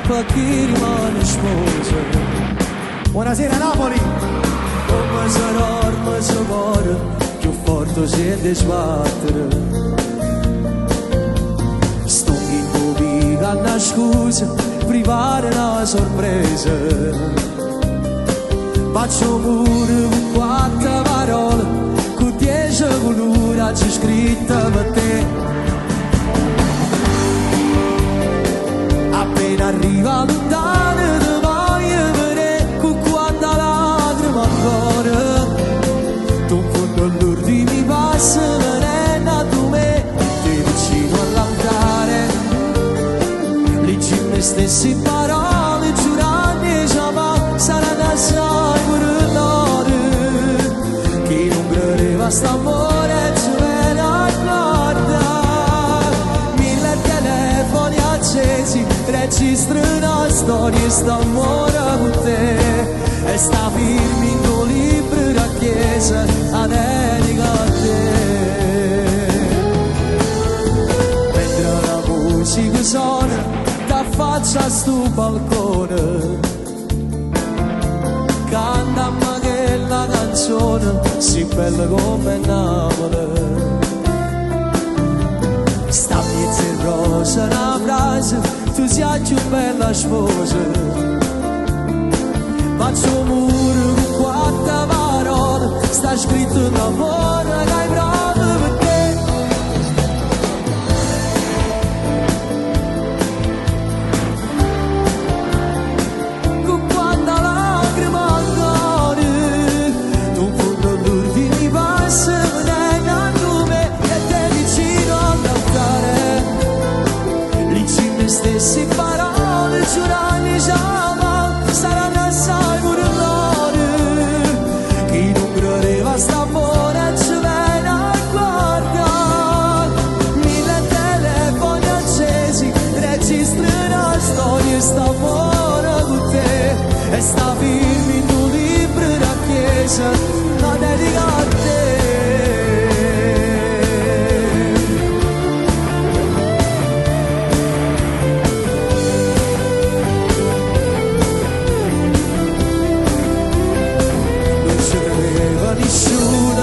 Per chi rimane sposa. Buonasera Napoli! Come s'enorme se muore, più forte si sbattere. Sto in vita una scusa, privare una sorpresa. Faccio pure con quattro parole, con 10 colori c'è scritta per te. Appena arriva lontano ti voglio vedere con quanta lacrima ancora. Tu in fondo all'ultimi passi venendo a tu me, ti vicino all'altare. Lì ci me stessi parole, giurando e ma saranno assai pure loro. Chi non credeva st'amore ci viene a guardare. 1000 telefoni accesi registra una storia, sta amore con te e sta firmi in tuo libro da chiesa a dedica a te. Mentre la musica suona t'affaccia a sto balcone, cantami che la canzone si bella come Napoli. Sta piezza in rosa una frase, tu sei più bella sposa. Faccio muro con quattro parole, sta scritto un amore che hai proprio per te. Con quanta lacrima ancora, tu in fondo all'ultimi passi venendo a me e te vicino all'altare. Lì ci me stessi parole, giurando e saranno assai pure loro. Chi non credeva st'amore ci viene a guardare. 1000 telefoni accesi, registra una storia, st'amore con te e sta firmi in tuo libro da chiesa, la dedica a te. Nessuno